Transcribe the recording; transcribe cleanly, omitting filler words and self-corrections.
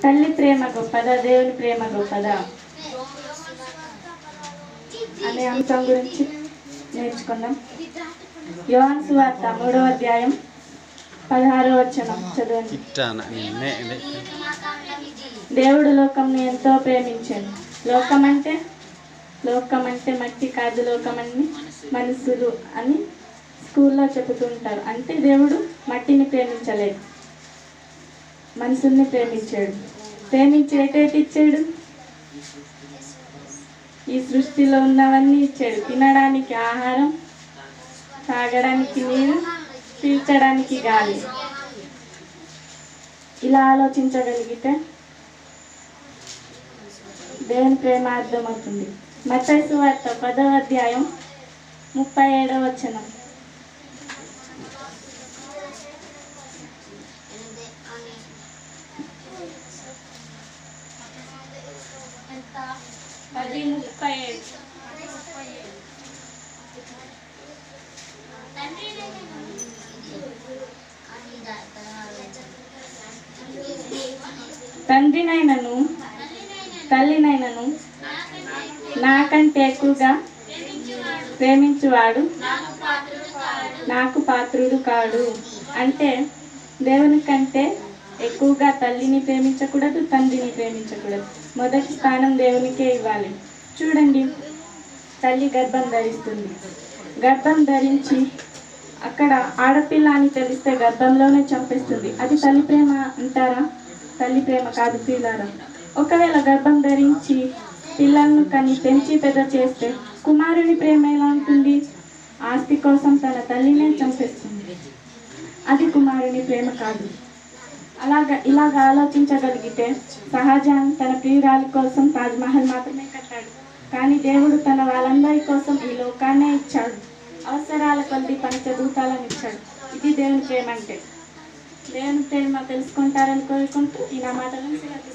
తల్లి ప్రేమ గొప్పదా, దేవుని ప్రేమ గొప్పదా అనే అంశం గురించి నేర్చుకుందాం. యోహాను సువార్త 3వ అధ్యాయం 16వ వచనం చదవండి. దేవుడు లోకంను ఎంతో ప్రేమించాడు. లోకం అంటే మట్టి కాదు, లోకమని మనుషులు అని స్కూల్లో చెబుతూ ఉంటారు. అంటే దేవుడు మట్టిని ప్రేమించలేదు, మనుషుల్ని ప్రేమించాడు. ప్రేమించి ఏటేటి ఇచ్చాడు? ఈ సృష్టిలో ఉన్నవన్నీ ఇచ్చాడు. తినడానికి ఆహారం, తాగడానికి నీరు, పీల్చడానికి గాలి. ఇలా ఆలోచించగలిగితే దేవుని ప్రేమ అర్థమవుతుంది. మత్తయి సువార్త 10వ అధ్యాయం 37వ వచనం. తండ్రినైనను తల్లినైనను నాకంటే ఎక్కువగా ప్రేమించువాడు నాకు పాత్రుడు కాడు. అంటే దేవుని కంటే ఎక్కువగా తల్లిని ప్రేమించకూడదు, తండ్రిని ప్రేమించకూడదు. మొదటి స్థానం దేవునికే ఇవ్వాలి. చూడండి, తల్లి గర్భం ధరిస్తుంది. గర్భం ధరించి అక్కడ ఆడపిల్ల అని తెలిస్తే గర్భంలోనే చంపేస్తుంది. అది తల్లి ప్రేమ అంటారా? తల్లి ప్రేమ కాదు పిల్లారా. ఒకవేళ గర్భం ధరించి పిల్లలను కని పెంచి పెద్ద చేస్తే కుమారుని ప్రేమ ఎలా ఉంటుంది? ఆస్తి కోసం తన తల్లినే చంపేస్తుంది. అది కుమారుని ప్రేమ కాదు. ఇలాగ ఆలోచించగలిగితే షాజహాన్ తన ప్రియురాలి కోసం తాజ్మహల్ మాత్రమే కట్టాడు. కానీ దేవుడు తన వాళ్ళందరి కోసం ఈ లోకాన్నే ఇచ్చాడు. అవసరాల కొద్ది పంచభూతాలను ఇచ్చాడు. ఇది దేవుని ప్రేమ అంటే. దేవుని ప్రేమ తెలుసుకుంటారని కోరుకుంటూ ఈ నా మాటలను సెలవు.